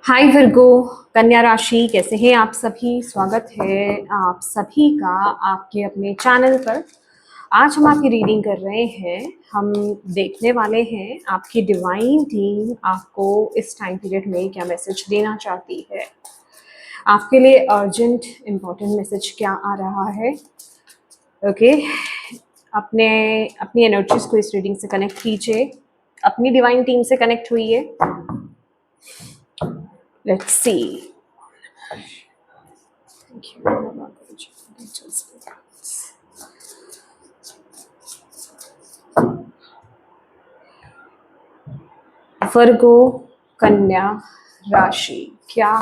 हाय Virgo, कन्या राशि, कैसे हैं आप सभी। स्वागत है आप सभी का आपके अपने चैनल पर। आज हम आपकी रीडिंग कर रहे हैं। हम देखने वाले हैं आपकी डिवाइन टीम आपको इस टाइम पीरियड में क्या मैसेज देना चाहती है। आपके लिए अर्जेंट इम्पोर्टेंट मैसेज क्या आ रहा है। ओके, अपने अपनी एनर्जीज को इस रीडिंग से कनेक्ट कीजिए, अपनी डिवाइन टीम से कनेक्ट हुई। Let's see. वर्गो कन्या राशि, क्या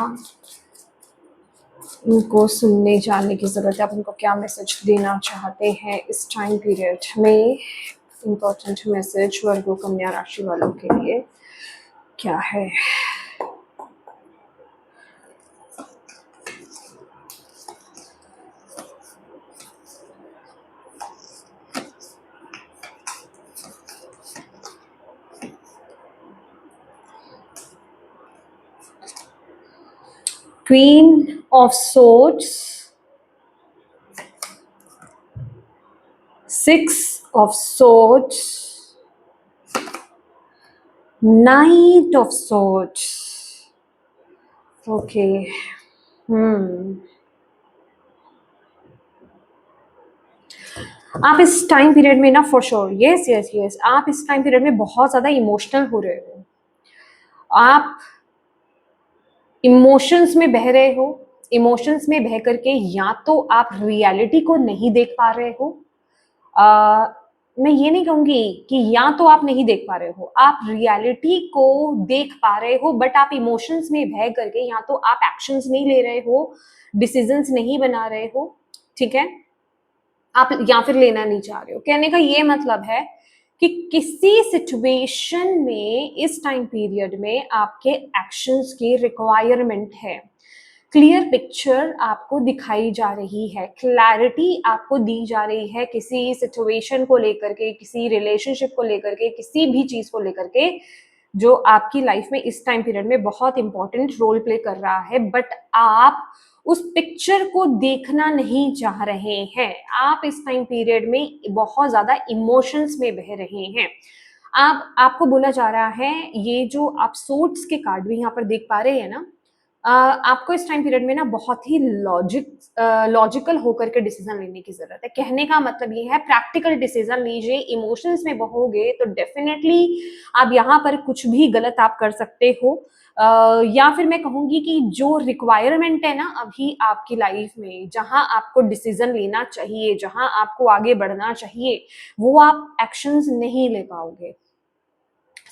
उनको सुनने जानने की जरूरत है। आप उनको क्या मैसेज देना चाहते हैं इस टाइम पीरियड में। इम्पोर्टेंट मैसेज वर्गो कन्या राशि वालों के लिए क्या है। Queen of swords, 6 of swords, Knight of swords. Okay, आप इस टाइम पीरियड में ना for sure, yes yes yes, आप इस टाइम पीरियड में बहुत ज्यादा इमोशनल हो रहे हो। आप इमोशंस में बह रहे हो। इमोशंस में बह करके या तो आप रियलिटी को नहीं देख पा रहे हो। मैं ये नहीं कहूंगी कि या तो आप नहीं देख पा रहे हो, आप रियलिटी को देख पा रहे हो, बट आप इमोशंस में बह करके या तो आप एक्शंस नहीं ले रहे हो, डिसीजंस नहीं बना रहे हो, ठीक है, आप या फिर लेना नहीं चाह रहे हो। कहने का ये मतलब है कि किसी सिचुएशन में इस टाइम पीरियड में आपके एक्शंस की रिक्वायरमेंट है। क्लियर पिक्चर आपको दिखाई जा रही है, क्लैरिटी आपको दी जा रही है किसी सिचुएशन को लेकर के, किसी रिलेशनशिप को लेकर के, किसी भी चीज को लेकर के जो आपकी लाइफ में इस टाइम पीरियड में बहुत इंपॉर्टेंट रोल प्ले कर रहा है, बट आप उस पिक्चर को देखना नहीं चाह रहे हैं। आप इस टाइम पीरियड में बहुत ज्यादा इमोशंस में बह रहे हैं। आपको बोला जा रहा है, ये जो आप सोर्ड्स के कार्ड भी यहाँ पर देख पा रहे हैं ना, आपको इस टाइम पीरियड में ना बहुत ही लॉजिकल होकर के डिसीजन लेने की जरूरत है। कहने का मतलब ये है, प्रैक्टिकल डिसीजन लीजिए। इमोशंस में बहोगे तो डेफिनेटली आप यहाँ पर कुछ भी गलत आप कर सकते हो। या फिर मैं कहूंगी कि जो रिक्वायरमेंट है ना अभी आपकी लाइफ में, जहां आपको डिसीजन लेना चाहिए, जहां आपको आगे बढ़ना चाहिए, वो आप एक्शंस नहीं ले पाओगे।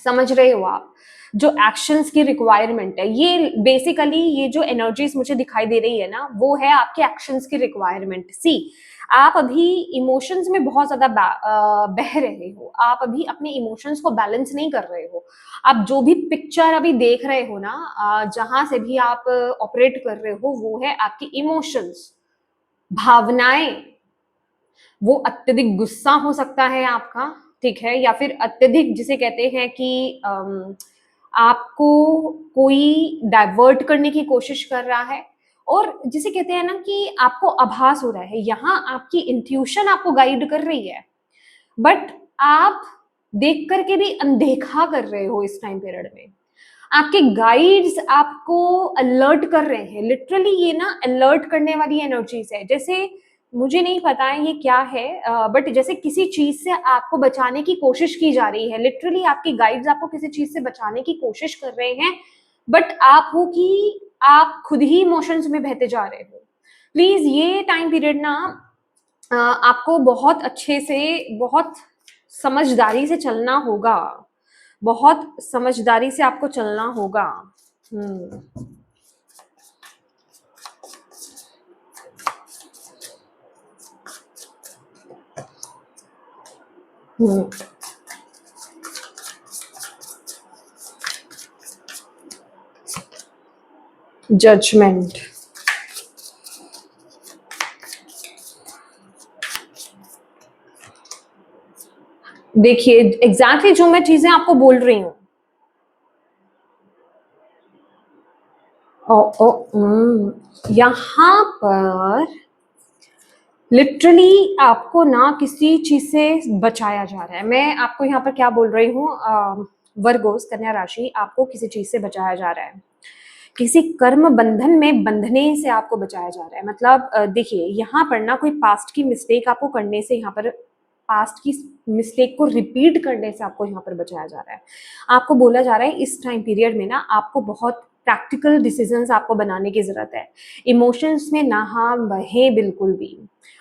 समझ रहे हो आप? जो एक्शंस की रिक्वायरमेंट है, ये बेसिकली ये जो एनर्जीज मुझे दिखाई दे रही है ना, वो है आपके एक्शंस की रिक्वायरमेंट। सी, आप अभी इमोशंस में बहुत ज्यादा बह रहे हो। आप अभी अपने इमोशंस को बैलेंस नहीं कर रहे हो। आप जो भी पिक्चर अभी देख रहे हो ना, जहां से भी आप ऑपरेट कर रहे हो, वो है आपकी इमोशंस, भावनाएं। वो अत्यधिक गुस्सा हो सकता है आपका, ठीक है, या फिर अत्यधिक जिसे कहते हैं कि आपको कोई डाइवर्ट करने की कोशिश कर रहा है, और जिसे कहते हैं ना कि आपको आभास हो रहा है, यहाँ आपकी इंट्यूशन आपको गाइड कर रही है, बट आप देख करके भी अनदेखा कर रहे हो। इस टाइम पीरियड में आपके गाइड्स आपको अलर्ट कर रहे हैं। लिटरली ये ना अलर्ट करने वाली एनर्जीज है। जैसे मुझे नहीं पता है ये क्या है, बट जैसे किसी चीज से आपको बचाने की कोशिश की जा रही है। लिटरली आपकी गाइड्स आपको किसी चीज से बचाने की कोशिश कर रहे हैं, बट आप हो कि आप खुद ही इमोशंस में बहते जा रहे हो। प्लीज ये टाइम पीरियड ना आपको बहुत अच्छे से, बहुत समझदारी से चलना होगा। बहुत समझदारी से आपको चलना होगा। जजमेंट। देखिए एग्जैक्टली जो मैं चीजें आपको बोल रही हूँ, ओ ओ यहाँ पर लिटरली आपको ना किसी चीज से बचाया जा रहा है। मैं आपको यहाँ पर क्या बोल रही हूँ, वर्गोस कन्या राशि, आपको किसी चीज से बचाया जा रहा है, किसी कर्म बंधन में बंधने से आपको बचाया जा रहा है। मतलब देखिए यहाँ पर ना कोई पास्ट की मिस्टेक आपको करने से, यहाँ पर पास्ट की मिस्टेक को रिपीट करने से आपको यहाँ पर बचाया जा रहा है। आपको बोला जा रहा है इस टाइम पीरियड में ना आपको बहुत प्रैक्टिकल डिसीजंस आपको बनाने की जरूरत है। इमोशंस में ना हम बहे बिल्कुल भी।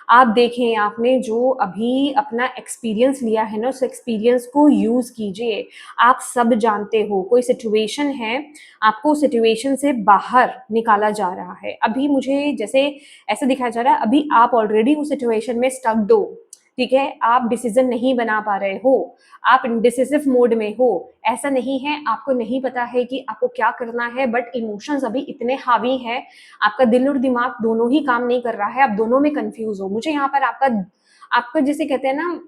आप देखें, आपने जो अभी अपना एक्सपीरियंस लिया है ना, उस एक्सपीरियंस को यूज कीजिए। आप सब जानते हो कोई सिचुएशन है, आपको सिचुएशन से बाहर निकाला जा रहा है। अभी मुझे जैसे ऐसा दिखाया जा रहा है, अभी आप ऑलरेडी उस सिचुएशन में स्टक्ड हो, ठीक है, आप डिसीजन नहीं बना पा रहे हो, आप इंडिसिसिव मोड में हो। ऐसा नहीं है आपको नहीं पता है कि आपको क्या करना है, बट इमोशंस अभी इतने हावी हैं, आपका दिल और दिमाग दोनों ही काम नहीं कर रहा है, आप दोनों में कंफ्यूज हो। मुझे यहाँ पर आपका आपका जिसे कहते हैं ना,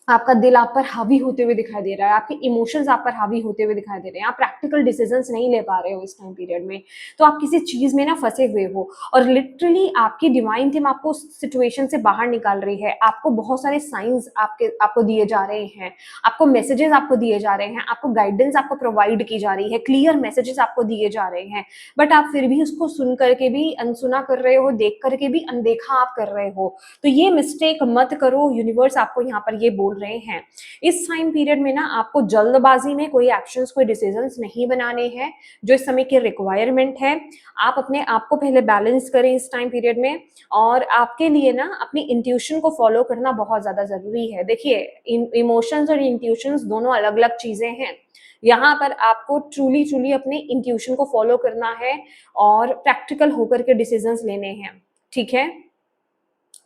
आपका दिल आप पर हावी होते हुए दिखाई दे रहा है, आपके इमोशंस आप पर हावी होते हुए दिखाई दे रहे हैं, आप प्रैक्टिकल डिसीजंस नहीं ले पा रहे हो इस टाइम पीरियड में। तो आप किसी चीज में ना फंसे हुए हो, और लिटरली आपकी डिवाइन टीम आपको सिचुएशन से बाहर निकाल रही है। आपको बहुत सारे साइंस आपको दिए जा रहे हैं, आपको मैसेजेस आपको दिए जा रहे हैं, आपको गाइडेंस आपको प्रोवाइड की जा रही है, क्लियर मैसेजेस आपको दिए जा रहे हैं, बट आप फिर भी उसको सुन करके भी अनसुना कर रहे हो, देख करके भी अनदेखा आप कर रहे हो। तो ये मिस्टेक मत करो, यूनिवर्स आपको यहाँ पर ये बोल रहे हैं। इस टाइम पीरियड में ना आपको जल्दबाजी में कोई एक्शंस, कोई डिसीजंस नहीं बनाने हैं, जो इस समय की रिक्वायरमेंट है। आप अपने आप को पहले बैलेंस करें इस टाइम पीरियड में, और आपके लिए ना अपनी इंट्यूशन को फॉलो करना बहुत ज्यादा जरूरी है। देखिए, इमोशंस और इंट्यूशंस दोनों अलग अलग चीजें हैं। यहाँ पर आपको ट्रूली ट्रूली अपने इंट्यूशन को फॉलो करना है और प्रैक्टिकल होकर के डिसीजंस लेने हैं, ठीक है,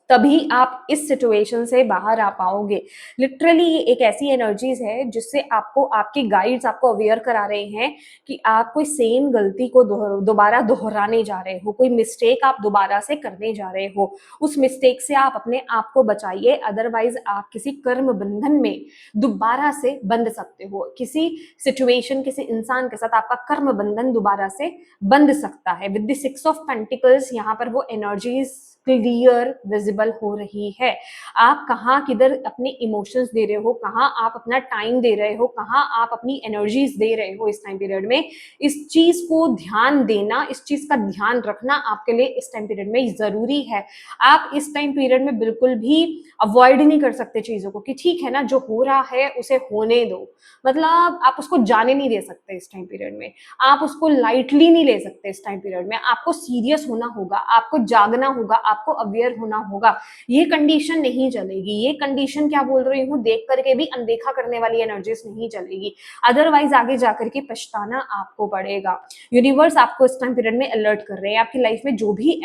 तभी आप इस सिचुएशन से बाहर आ पाओगे। लिटरली ये एक ऐसी एनर्जीज है जिससे आपको आपके गाइड्स आपको अवेयर करा रहे हैं कि आप कोई सेम गलती को दोबारा दोहराने जा रहे हो, कोई मिस्टेक आप दोबारा से करने जा रहे हो। उस मिस्टेक से आप अपने आप को बचाइए, अदरवाइज आप किसी कर्म बंधन में दोबारा से बंध सकते हो। किसी सिचुएशन, किसी इंसान के साथ आपका कर्म बंधन दोबारा से बंध सकता है। विद द 6 ऑफ पेंटिकल्स यहाँ पर वो एनर्जीज क्लियर विजिबल हो रही है। आप कहाँ किधर अपने इमोशंस दे रहे हो, कहाँ आप अपना टाइम दे रहे हो, कहाँ आप अपनी एनर्जीज दे रहे हो इस टाइम पीरियड में, इस चीज को ध्यान देना, इस चीज का ध्यान रखना आपके लिए इस टाइम पीरियड में जरूरी है। आप इस टाइम पीरियड में बिल्कुल भी अवॉइड नहीं कर सकते चीजों को कि ठीक है ना, जो हो रहा है उसे होने दो। मतलब आप उसको जाने नहीं दे सकते इस टाइम पीरियड में, आप उसको लाइटली नहीं ले सकते इस टाइम पीरियड में। आपको सीरियस होना होगा, आपको जागना होगा, आपको अवेयर होना होगा। ये कंडीशन नहीं चलेगी। ये कंडीशन क्या बोल रही हूँ, देख करके भी अनदेखा करने वाली एनर्जीज नहीं चलेगी, अदरवाइज आगे जाकर के पछताना आपको पड़ेगा। यूनिवर्स आपको इस टाइम पीरियड में अलर्ट कर रहे हैं। आपकी लाइफ में जो भी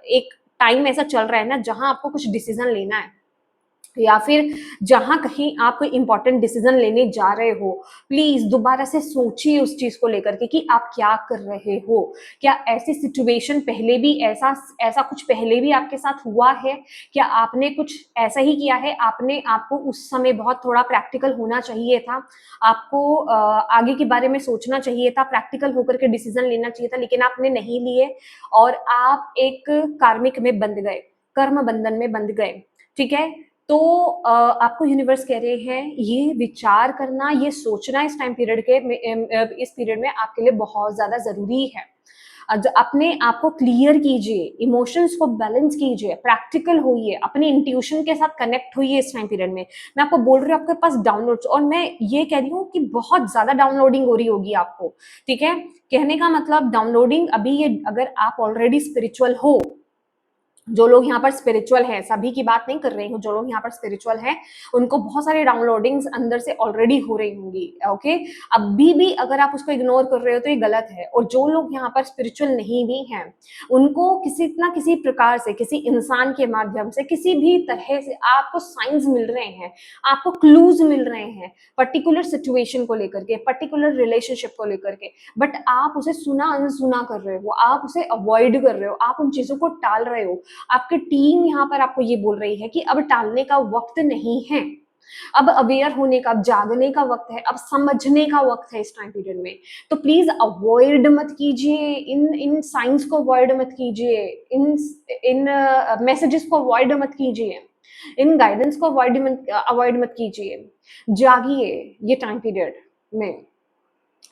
एक टाइम ऐसा चल रहा है ना, जहां आपको कुछ डिसीजन लेना है, या फिर जहां कहीं आप कोई इंपॉर्टेंट डिसीजन लेने जा रहे हो, प्लीज दोबारा से सोचिए उस चीज को लेकर के कि आप क्या कर रहे हो। क्या ऐसी सिचुएशन पहले भी ऐसा ऐसा कुछ पहले भी आपके साथ हुआ है? क्या आपने कुछ ऐसा ही किया है? आपको उस समय बहुत थोड़ा प्रैक्टिकल होना चाहिए था, आपको आगे के बारे में सोचना चाहिए था, प्रैक्टिकल होकर के डिसीजन लेना चाहिए था, लेकिन आपने नहीं लिए और आप एक कार्मिक में बंध गए, कर्म बंधन में बंध गए, ठीक है। तो आपको यूनिवर्स कह रहे हैं ये विचार करना, ये सोचना इस टाइम पीरियड इस पीरियड में आपके लिए बहुत ज्यादा जरूरी है। अपने आप को क्लियर कीजिए, इमोशंस को बैलेंस कीजिए, प्रैक्टिकल होइए, अपने इंट्यूशन के साथ कनेक्ट होइए इस टाइम पीरियड में। मैं आपको बोल रही हूँ आपके पास डाउनलोड्स, और मैं ये कह रही हूँ कि बहुत ज्यादा डाउनलोडिंग हो रही होगी आपको, ठीक है। कहने का मतलब डाउनलोडिंग अभी ये, अगर आप ऑलरेडी स्पिरिचुअल हो, जो लोग यहाँ पर स्पिरिचुअल हैं, सभी की बात नहीं कर रही हूँ, जो लोग यहाँ पर स्पिरिचुअल हैं उनको बहुत सारे डाउनलोडिंग्स अंदर से ऑलरेडी हो रही होंगी, ओके। अभी भी अगर आप उसको इग्नोर कर रहे हो तो ये गलत है। और जो लोग यहाँ पर स्पिरिचुअल नहीं भी हैं, उनको किसी ना किसी प्रकार से, किसी इंसान के माध्यम से, किसी भी तरह से आपको साइंस मिल रहे हैं, आपको क्लूज मिल रहे हैं पर्टिकुलर सिचुएशन को लेकर के, पर्टिकुलर रिलेशनशिप को लेकर के, बट आप उसे सुना अनसुना कर रहे हो, आप उसे अवॉइड कर रहे हो, आप उन चीजों को टाल रहे हो। आपकी टीम यहाँ पर आपको ये बोल रही है कि अब टालने का वक्त नहीं है, अब अवेयर होने का, अब जागने का वक्त है, अब समझने का वक्त है इस टाइम पीरियड में। तो प्लीज अवॉइड मत कीजिए, इन इन साइंस को अवॉइड मत कीजिए, इन इन मैसेजेस को अवॉइड मत कीजिए, इन गाइडेंस को अवॉइड मत कीजिए। जागिए ये टाइम पीरियड में,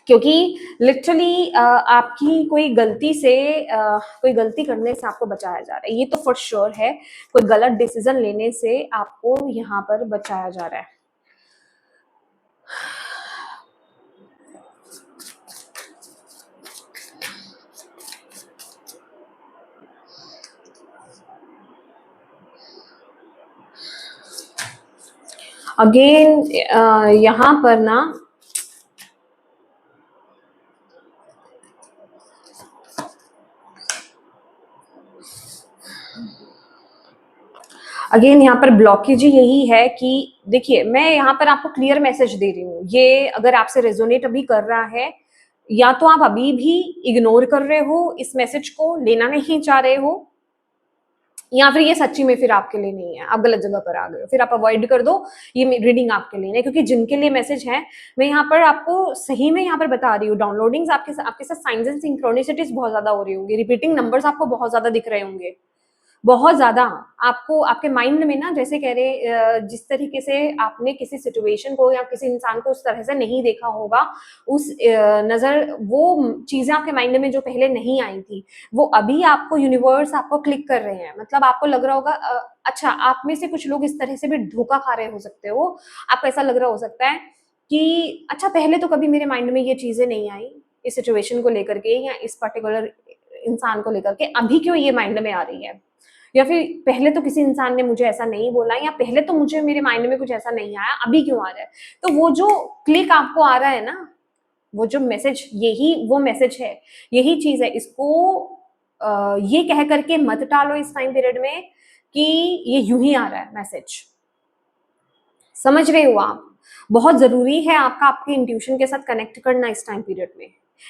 क्योंकि लिटरली आपकी कोई गलती करने से आपको बचाया जा रहा है, ये तो फॉर श्योर है। कोई गलत डिसीजन लेने से आपको यहाँ पर बचाया जा रहा है। अगेन यहाँ पर ना अगेन यहाँ पर ब्लॉकेज यही है कि देखिए, मैं यहाँ पर आपको क्लियर मैसेज दे रही हूँ, ये अगर आपसे रेजोनेट अभी कर रहा है, या तो आप अभी भी इग्नोर कर रहे हो, इस मैसेज को लेना नहीं चाह रहे हो, या फिर ये सच्ची में फिर आपके लिए नहीं है, आप गलत जगह पर आ गए हो, फिर आप अवॉइड कर दो, ये रीडिंग आपके लिए नहीं है। क्योंकि जिनके लिए मैसेज है, मैं यहाँ पर आपको सही में यहाँ पर बता रही हूँ, डाउनलोडिंग्स आपके साथ साइंस एंड सिंक्रोनिसिटीज बहुत ज्यादा हो रही होंगी, रिपीटिंग नंबर्स आपको बहुत ज्यादा दिख रहे होंगे, बहुत ज्यादा। आपको आपके माइंड में ना, जैसे कह रहे, जिस तरीके से आपने किसी सिचुएशन को या किसी इंसान को उस तरह से नहीं देखा होगा, उस नजर, वो चीजें आपके माइंड में जो पहले नहीं आई थी, वो अभी आपको यूनिवर्स आपको क्लिक कर रहे हैं। मतलब आपको लग रहा होगा, अच्छा, आप में से कुछ लोग इस तरह से भी धोखा खा रहे हो सकते हो, आपको ऐसा लग रहा हो सकता है कि अच्छा, पहले तो कभी मेरे माइंड में ये चीजें नहीं आई इस सिचुएशन को लेकर के या इस पर्टिकुलर इंसान को लेकर के, अभी क्यों ये माइंड में आ रही है, या फिर पहले तो किसी इंसान ने मुझे ऐसा नहीं बोला, या पहले तो मुझे मेरे माइंड में कुछ ऐसा नहीं आया, अभी क्यों आ रहा है। तो वो जो क्लिक आपको आ रहा है ना, वो जो मैसेज, यही वो मैसेज है, यही चीज है। इसको ये कह करके मत टालो इस टाइम पीरियड में कि ये यूं ही आ रहा है मैसेज। समझ रहे हो आप? बहुत जरूरी है आपके इंट्यूशन के साथ कनेक्ट करना इस टाइम पीरियड में।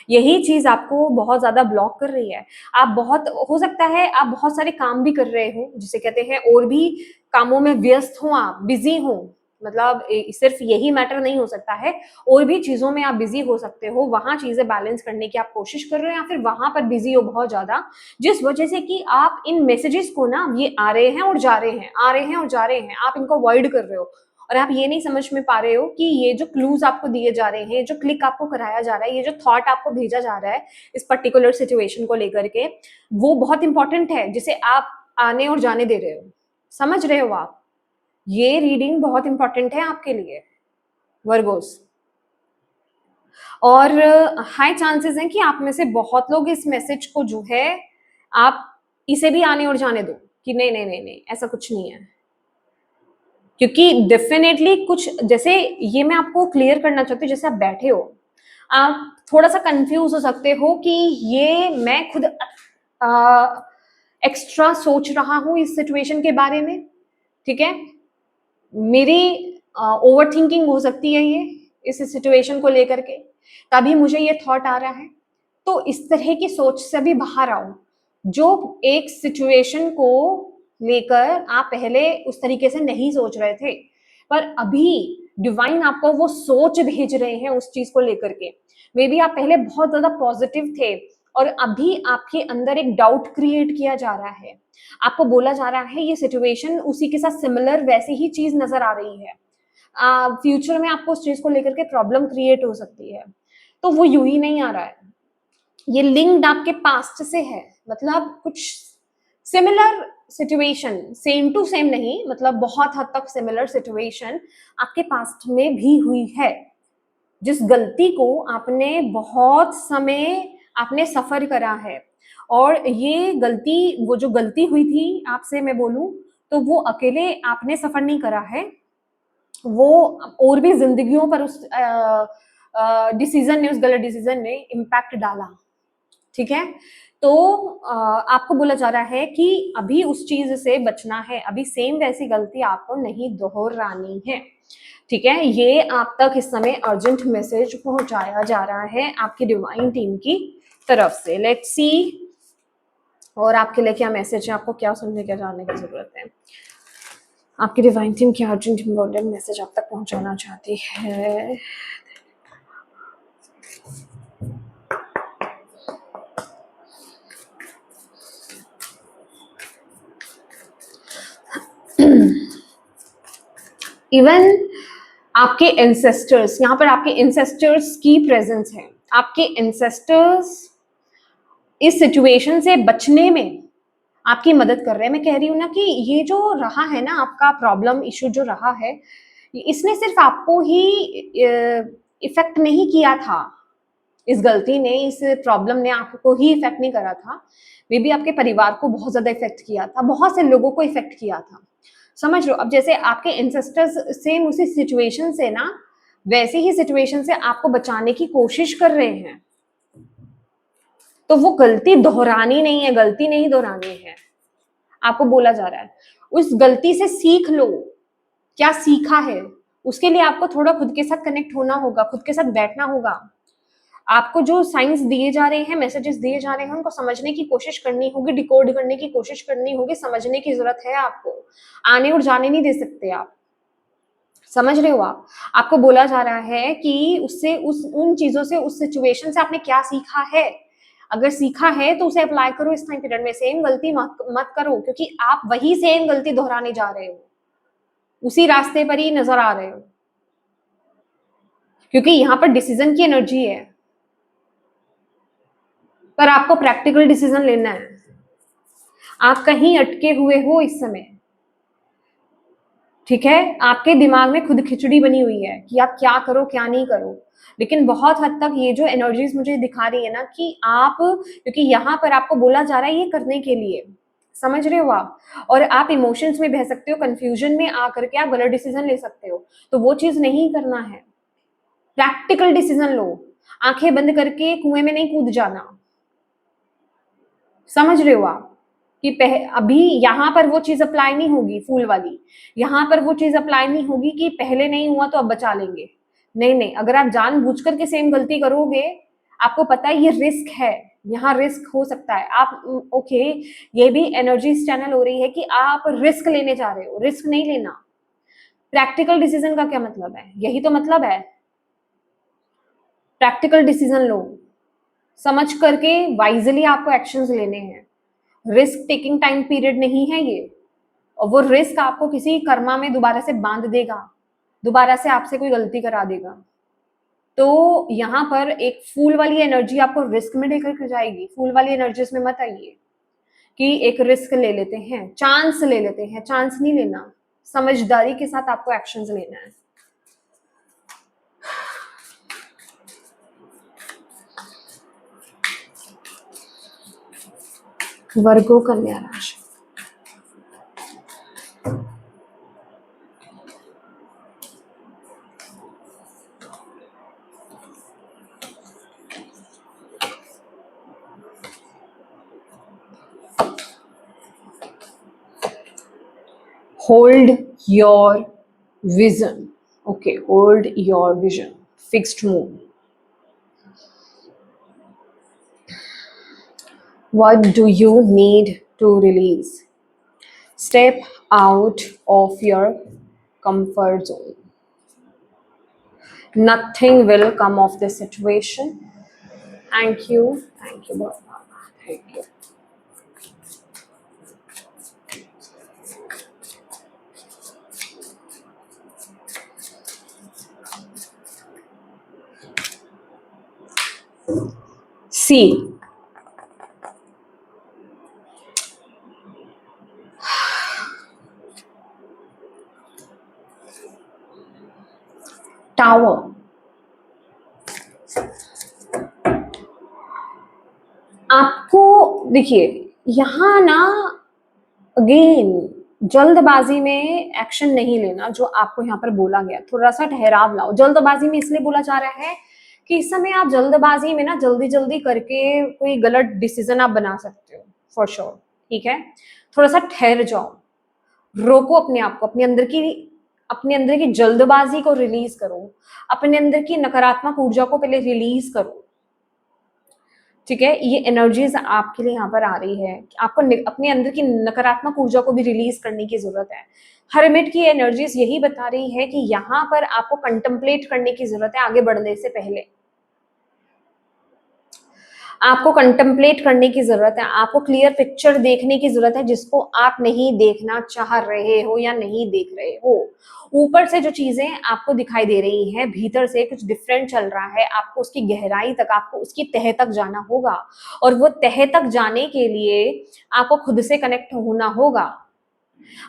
यही चीज आपको बहुत ज्यादा ब्लॉक कर रही है। आप बहुत, हो सकता है आप बहुत सारे काम भी कर रहे हो, जिसे कहते हैं, और भी कामों में व्यस्त हो, आप बिजी हो, मतलब सिर्फ यही मैटर नहीं हो सकता है, और भी चीजों में आप बिजी हो सकते हो, वहां चीजें बैलेंस करने की आप कोशिश कर रहे हो, या फिर वहां पर बिजी हो बहुत ज्यादा, जिस वजह से कि आप इन मैसेजेस को ना, ये आ रहे हैं और जा रहे हैं, आ रहे हैं और जा रहे हैं, आप इनको अवॉइड कर रहे हो, और आप ये नहीं समझ में पा रहे हो कि ये जो क्लूज आपको दिए जा रहे हैं, जो क्लिक आपको कराया जा रहा है, ये जो थॉट आपको भेजा जा रहा है इस पर्टिकुलर सिचुएशन को लेकर के, वो बहुत इंपॉर्टेंट है, जिसे आप आने और जाने दे रहे हो। समझ रहे हो आप? ये रीडिंग बहुत इंपॉर्टेंट है आपके लिए वर्गोस, और हाई चांसेस हैं कि आप में से बहुत लोग इस मैसेज को जो है, आप इसे भी आने और जाने दो कि नहीं नहीं नहीं नहीं, ऐसा कुछ नहीं है। क्योंकि डेफिनेटली कुछ, जैसे ये मैं आपको क्लियर करना चाहती हूँ, जैसे आप बैठे हो, आप थोड़ा सा कंफ्यूज हो सकते हो कि ये मैं खुद एक्स्ट्रा सोच रहा हूँ इस सिचुएशन के बारे में, ठीक है, मेरी ओवर थिंकिंग हो सकती है ये इस सिचुएशन को लेकर के, तभी मुझे ये थॉट आ रहा है। तो इस तरह की सोच से भी बाहर आओ। जो एक सिचुएशन को लेकर आप पहले उस तरीके से नहीं सोच रहे थे, पर अभी डिवाइन आपको वो सोच भेज रहे हैं उस चीज को लेकर के। मे बी आप पहले बहुत ज्यादा पॉजिटिव थे, और अभी आपके अंदर एक डाउट क्रिएट किया जा रहा है, आपको बोला जा रहा है ये सिचुएशन उसी के साथ सिमिलर वैसी ही चीज नजर आ रही है, फ्यूचर में आपको उस चीज को लेकर के प्रॉब्लम क्रिएट हो सकती है। तो वो यूं ही नहीं आ रहा है, ये लिंक्ड आपके पास्ट से है, मतलब कुछ similar situation, same to same नहीं, मतलब बहुत हद तक सिमिलर सिचुएशन आपके पास्ट में भी हुई है, जिस गलती को आपने बहुत समय आपने सफर करा है। और ये गलती, वो जो गलती हुई थी आपसे मैं बोलूं, तो वो अकेले आपने सफर नहीं करा है, वो और भी जिंदगियों पर उस डिसीजन ने, उस गलत डिसीजन ने इम्पैक्ट डाला, ठीक है। तो आपको बोला जा रहा है कि अभी उस चीज से बचना है, अभी सेम वैसी गलती आपको नहीं दोहरानी है, ठीक है। ये आप तक इस समय अर्जेंट मैसेज पहुंचाया जा रहा है आपकी डिवाइन टीम की तरफ से। लेट्स सी और आपके लिए क्या मैसेज है, आपको क्या सुनने, क्या जानने की जरूरत है। आपकी डिवाइन टीम क्या अर्जेंट इम्पोर्टेंट मैसेज आप तक पहुंचाना चाहती है? इवन आपके एंसेस्टर्स, यहाँ पर आपके एंसेस्टर्स की प्रेजेंस है। आपके एंसेस्टर्स इस सिचुएशन से बचने में आपकी मदद कर रहे हैं। मैं कह रही हूँ ना कि ये जो रहा है ना आपका प्रॉब्लम इशू जो रहा है, इसने सिर्फ आपको ही इफेक्ट नहीं किया था। इस गलती ने, इस प्रॉब्लम ने आपको ही इफेक्ट नहीं करा था, मे बी आपके परिवार को बहुत ज्यादा इफेक्ट किया था, बहुत से लोगों को इफेक्ट किया था। समझ लो, अब जैसे आपके एंसेस्टर्स सेम उसी सिचुएशन से ना, वैसे ही सिचुएशन से आपको बचाने की कोशिश कर रहे हैं। तो वो गलती दोहरानी नहीं है, गलती नहीं दोहरानी है। आपको बोला जा रहा है उस गलती से सीख लो। क्या सीखा है उसके लिए आपको थोड़ा खुद के साथ कनेक्ट होना होगा, खुद के साथ बैठना होगा। आपको जो साइंस दिए जा रहे हैं, मैसेजेस दिए जा रहे हैं, उनको समझने की कोशिश करनी होगी, डिकोड करने की कोशिश करनी होगी, समझने की जरूरत है आपको। आने और जाने नहीं दे सकते आप। समझ रहे हो आप? आपको बोला जा रहा है कि उससे, उन चीजों से, उस सिचुएशन से आपने क्या सीखा है। अगर सीखा है तो उसे अप्लाई करो इस टाइम पीरियड में। सेम गलती मत करो, क्योंकि आप वही सेम गलती दोहराने जा रहे हो, उसी रास्ते पर ही नजर आ रहे हो। क्योंकि यहाँ पर डिसीजन की एनर्जी है, पर आपको प्रैक्टिकल डिसीजन लेना है। आप कहीं अटके हुए हो इस समय, ठीक है? आपके दिमाग में खुद खिचड़ी बनी हुई है कि आप क्या करो क्या नहीं करो। लेकिन बहुत हद तक ये जो एनर्जीज मुझे दिखा रही है ना कि आप, क्योंकि यहाँ पर आपको बोला जा रहा है ये करने के लिए, समझ रहे हो आप? और आप इमोशंस में बह सकते हो, कंफ्यूजन में आकर के आप गलत डिसीजन ले सकते हो, तो वो चीज नहीं करना है। प्रैक्टिकल डिसीजन लो, आंखें बंद करके कुएं में नहीं कूद जाना। समझ रहे हो आप कि अभी यहाँ पर वो चीज अप्लाई नहीं होगी फूल वाली, यहाँ पर वो चीज अप्लाई नहीं होगी कि पहले नहीं हुआ तो अब बचा लेंगे। नहीं नहीं, अगर आप जानबूझ करके सेम गलती करोगे, आपको पता है ये रिस्क है, यहाँ रिस्क हो सकता है। आप ओके, ये भी एनर्जी चैनल हो रही है कि आप रिस्क लेने जा रहे हो। रिस्क नहीं लेना। प्रैक्टिकल डिसीजन का क्या मतलब है? यही तो मतलब है, प्रैक्टिकल डिसीजन लो, समझ करके वाइजली आपको एक्शंस लेने हैं। रिस्क टेकिंग टाइम पीरियड नहीं है ये, और वो रिस्क आपको किसी कर्मा में दोबारा से बांध देगा, दोबारा से आपसे कोई गलती करा देगा। तो यहाँ पर एक फूल वाली एनर्जी आपको रिस्क में लेकर के जाएगी। फूल वाली एनर्जी में मत आइए कि एक रिस्क ले लेते हैं, चांस ले लेते हैं। चांस नहीं लेना, समझदारी के साथ आपको एक्शंस लेना है। वर्गो कन्या राशि, hold your vision. Okay, hold your vision. Fixed moon. What do you need to release? Step out of your comfort zone. Nothing will come of this situation. Thank you. Thank you, Baba. Thank you. See, Tower. आपको देखिए यहाँ ना, again जल्दबाजी में action नहीं लेना। जो आपको यहाँ पर बोला गया, थोड़ा सा ठहराव लाओ। जल्दबाजी में इसलिए बोला जा रहा है कि इस समय आप जल्दबाजी में ना जल्दी जल्दी करके कोई गलत डिसीजन आप बना सकते हो, फॉर श्योर। ठीक है, थोड़ा सा ठहर जाओ, रोको अपने आप को, अपने अंदर की जल्दबाजी को रिलीज करो, अपने अंदर की नकारात्मक ऊर्जा को पहले रिलीज करो। ठीक है, ये एनर्जीज आपके लिए यहाँ पर आ रही है। आपको अपने अंदर की नकारात्मक ऊर्जा को भी रिलीज करने की जरूरत है। हर्मिट की एनर्जीज यही बता रही है कि यहाँ पर आपको कंtemplate करने की जरूरत है आगे बढ़ने से पहले। आपको कंtemplate करने की जरूरत है, आपको क्लियर पिक्चर देखने की जरूरत है जिसको आप नहीं देखना चाह रहे हो या नहीं देख रहे हो। ऊपर से जो चीजें आपको दिखाई दे रही हैं, भीतर से कुछ डिफरेंट चल रहा है, आपको उसकी गहराई तक, आपको उसकी तह तक जाना होगा। और वो तह तक जाने के लिए आपको खुद से कनेक्ट होना होगा।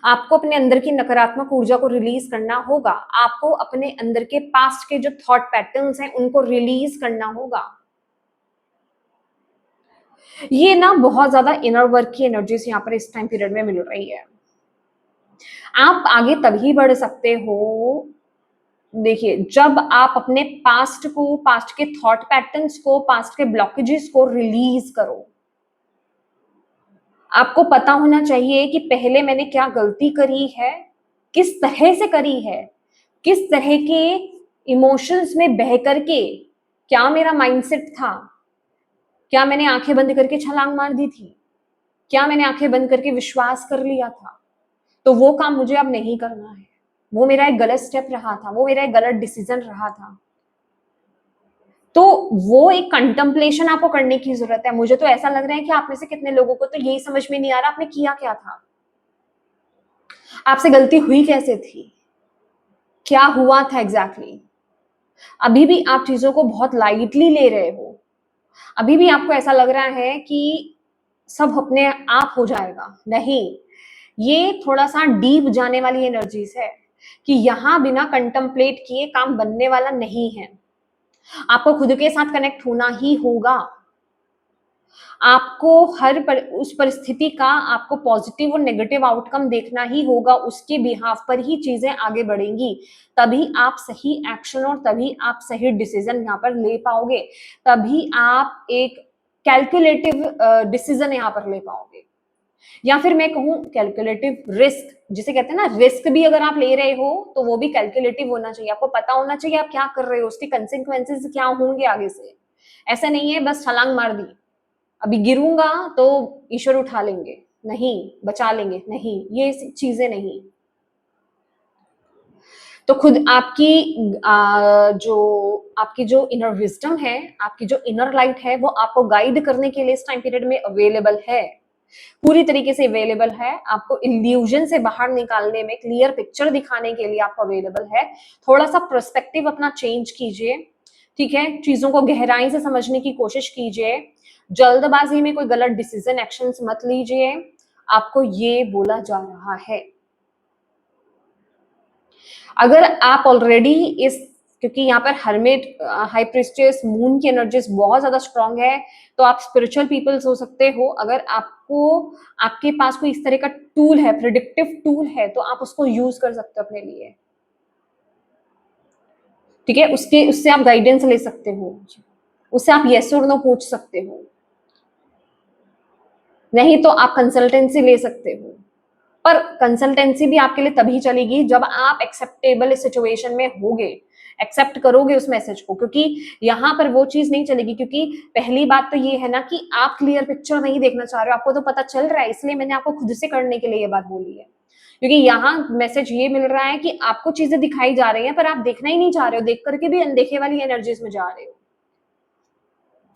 आपको अपने अंदर की नकारात्मक ऊर्जा को रिलीज करना होगा। आपको अपने अंदर के पास्ट के जो थॉट पैटर्न्स हैं उनको रिलीज करना होगा। ये ना बहुत ज्यादा इनर वर्क की एनर्जीज यहाँ पर इस टाइम पीरियड में मिल रही है। आप आगे तभी बढ़ सकते हो, देखिए, जब आप अपने पास्ट को, पास्ट के थॉट पैटर्न्स को, पास्ट के ब्लॉकेजेस को रिलीज करो। आपको पता होना चाहिए कि पहले मैंने क्या गलती करी है, किस तरह से करी है, किस तरह के इमोशंस में बह करके, क्या मेरा माइंडसेट था, क्या मैंने आंखें बंद करके छलांग मार दी थी, क्या मैंने आंखें बंद करके विश्वास कर लिया था। तो वो काम मुझे अब नहीं करना है। वो मेरा एक गलत स्टेप रहा था, वो मेरा एक गलत डिसीजन रहा था। तो वो एक कंटम्पलेशन आपको करने की जरूरत है। मुझे तो ऐसा लग रहा है कि आप में से कितने लोगों को तो यही समझ में नहीं आ रहा आपने किया क्या था, आपसे गलती हुई कैसे थी, क्या हुआ था एग्जैक्टली। अभी भी आप चीजों को बहुत लाइटली ले रहे हो। अभी भी आपको ऐसा लग रहा है कि सब अपने आप हो जाएगा। नहीं, ये थोड़ा सा डीप जाने वाली एनर्जीज है कि यहां बिना कंटम्पलेट किए काम बनने वाला नहीं है। आपको खुद के साथ कनेक्ट होना ही होगा। आपको उस परिस्थिति का आपको पॉजिटिव और नेगेटिव आउटकम देखना ही होगा। उसके बिहाफ पर ही चीजें आगे बढ़ेंगी। तभी आप सही एक्शन और तभी आप सही डिसीजन यहाँ पर ले पाओगे। तभी आप एक कैलकुलेटिव डिसीजन यहाँ पर ले पाओगे। या फिर मैं कहूं कैलकुलेटिव रिस्क, जिसे कहते हैं ना, रिस्क भी अगर आप ले रहे हो तो वो भी कैलकुलेटिव होना चाहिए। आपको पता होना चाहिए आप क्या कर रहे हो, उसके कंसिक्वेंसेस क्या होंगे आगे से। ऐसा नहीं है बस छलांग मार दी, अभी गिरूंगा तो ईश्वर उठा लेंगे, नहीं, बचा लेंगे, नहीं, ये चीजें नहीं। तो खुद आपकी जो इनर विजडम है, आपकी जो इनर लाइट है, वो आपको गाइड करने के लिए इस टाइम पीरियड में अवेलेबल है, पूरी तरीके से अवेलेबल है। आपको इल्यूजन से बाहर निकालने में, क्लियर पिक्चर दिखाने के लिए आपको अवेलेबल है। थोड़ा सा पर्सपेक्टिव अपना चेंज कीजिए, ठीक है, चीजों को गहराई से समझने की कोशिश कीजिए। जल्दबाजी में कोई गलत डिसीजन एक्शंस मत लीजिए, आपको ये बोला जा रहा है। अगर आप ऑलरेडी क्योंकि यहाँ पर हर्मिट, हाई प्रिस्टेस, मून की एनर्जीज बहुत ज्यादा स्ट्रांग है, तो आप स्पिरिचुअल पीपल्स हो सकते हो। अगर आपके पास कोई इस तरह का टूल है, प्रिडिक्टिव टूल है, तो आप उसको यूज कर सकते हो अपने लिए, ठीक है। उससे आप गाइडेंस ले सकते हो, उससे आप येस और नो पूछ सकते हो। नहीं तो आप कंसल्टेंसी ले सकते हो, पर कंसल्टेंसी भी आपके लिए तभी चलेगी जब आप एक्सेप्टेबल सिचुएशन में होगे, एक्सेप्ट करोगे उस मैसेज को। क्योंकि यहाँ पर वो चीज नहीं चलेगी, क्योंकि पहली बात तो ये है ना कि आप क्लियर पिक्चर नहीं देखना चाह रहे हो। आपको तो पता चल रहा है, इसलिए मैंने आपको खुद से करने के लिए ये बात बोली है। क्योंकि यहाँ मैसेज ये मिल रहा है कि आपको चीजें दिखाई जा रही हैं पर आप देखना ही नहीं चाह रहे हो, देख करके भी अनदेखे वाली एनर्जीज में जा रहे हो।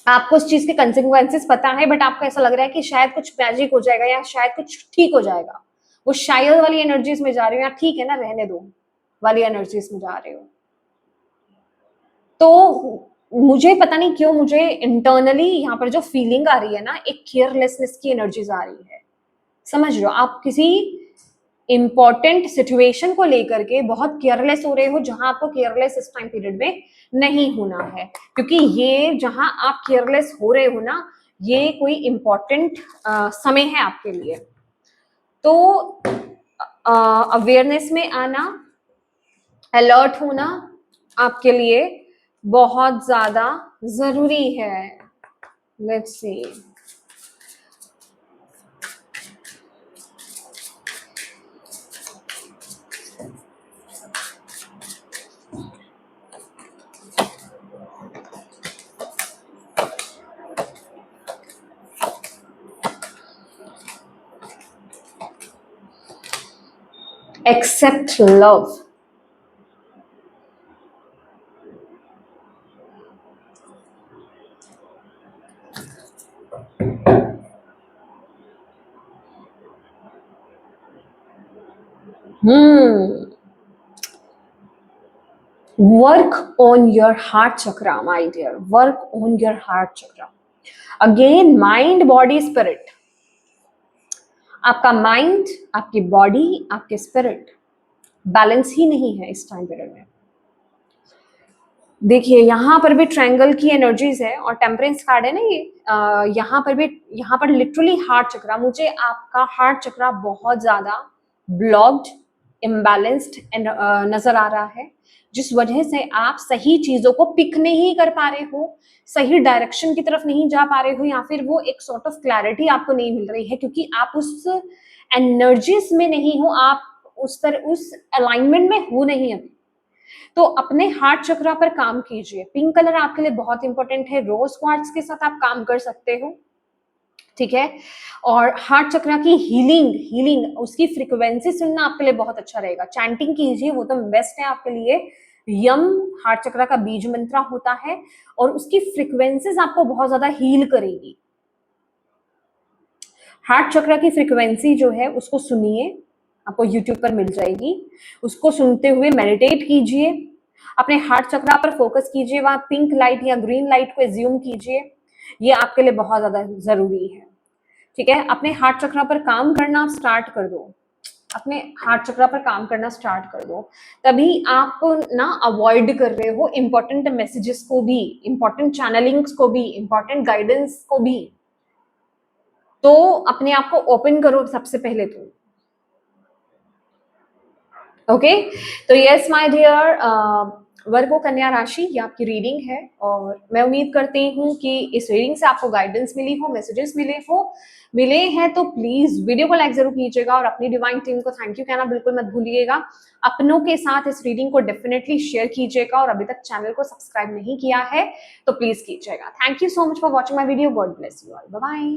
आपको उस चीज के कंसिक्वेंसेस पता है, बट आपको ऐसा लग रहा है कि शायद कुछ मैजिक हो जाएगा या शायद कुछ ठीक हो जाएगा। वो शायद वाली एनर्जीज में जा रहे हो, या ठीक है ना रहने दो वाली एनर्जीज में जा रहे हो। तो मुझे पता नहीं क्यों, मुझे इंटरनली यहाँ पर जो फीलिंग आ रही है ना, एक केयरलेसनेस की एनर्जीज आ रही है। समझ रहे हो, आप किसी इंपॉर्टेंट सिचुएशन को लेकर के बहुत केयरलेस हो रहे हो, जहां आपको केयरलेस इस टाइम पीरियड में नहीं होना है। क्योंकि ये जहां आप केयरलेस हो रहे हो ना, ये कोई इंपॉर्टेंट समय है आपके लिए। तो अवेयरनेस में आना, अलर्ट होना आपके लिए बहुत ज्यादा जरूरी है। Let's see, Accept love. Work on your heart chakra, my dear. Work on your heart chakra. Again, mind, body, spirit. आपका माइंड, आपकी बॉडी, आपके स्पिरिट बैलेंस ही नहीं है इस टाइम पीरियड में. देखिए यहाँ पर भी ट्रायंगल की एनर्जीज है और टेम्परेंस कार्ड है ना ये. यहाँ पर भी, यहाँ पर लिटरली हार्ट चक्रा, मुझे आपका हार्ट चक्रा बहुत ज्यादा ब्लॉक्ड, इम्बैलेंस्ड नजर आ रहा है, जिस वजह से आप सही चीजों को पिक नहीं कर पा रहे हो, सही डायरेक्शन की तरफ नहीं जा पा रहे हो, या फिर वो एक सॉर्ट ऑफ क्लैरिटी आपको नहीं मिल रही है क्योंकि आप उस एनर्जीज में नहीं हो, आप उस अलाइनमेंट में हो नहीं अभी. तो अपने हार्ट चक्रा पर काम कीजिए. पिंक कलर आपके लिए बहुत इंपॉर्टेंट है. रोज क्वार्ट्ज के साथ आप काम कर सकते हो, ठीक है. और हार्ट चक्रा की हीलिंग उसकी फ्रीक्वेंसी सुनना आपके लिए बहुत अच्छा रहेगा. चैंटिंग कीजिए, वो तो बेस्ट है आपके लिए. यम हार्ट चक्रा का बीज मंत्र होता है और उसकी फ्रीक्वेंसीज आपको बहुत ज्यादा हील करेगी. हार्ट चक्रा की फ्रीक्वेंसी जो है उसको सुनिए, आपको यूट्यूब पर मिल जाएगी. उसको सुनते हुए मेडिटेट कीजिए, अपने हार्ट चक्रा पर फोकस कीजिए, वहां पिंक लाइट या ग्रीन लाइट को एज्यूम कीजिए. ये आपके लिए बहुत ज्यादा जरूरी है, ठीक है. अपने हार्ट चक्रा पर काम करना स्टार्ट कर दो, अपने हार्ट चक्रा पर काम करना स्टार्ट कर दो. तभी आप ना अवॉइड कर रहे हो इंपॉर्टेंट मैसेजेस को भी, इंपॉर्टेंट चैनलिंग्स को भी, इंपॉर्टेंट गाइडेंस को भी. तो अपने आप को ओपन करो सबसे पहले तो. ओके, तो यस माय डियर वर्गो कन्या राशि, ये आपकी रीडिंग है और मैं उम्मीद करती हूँ कि इस रीडिंग से आपको गाइडेंस मिली हो, मैसेजेस मिले हैं तो प्लीज वीडियो को लाइक जरूर कीजिएगा और अपनी डिवाइन टीम को थैंक यू कहना बिल्कुल मत भूलिएगा. अपनों के साथ इस रीडिंग को डेफिनेटली शेयर कीजिएगा और अभी तक चैनल को सब्सक्राइब नहीं किया है तो प्लीज कीजिएगा. Thank you so much for watching my video. God bless you all. Bye bye.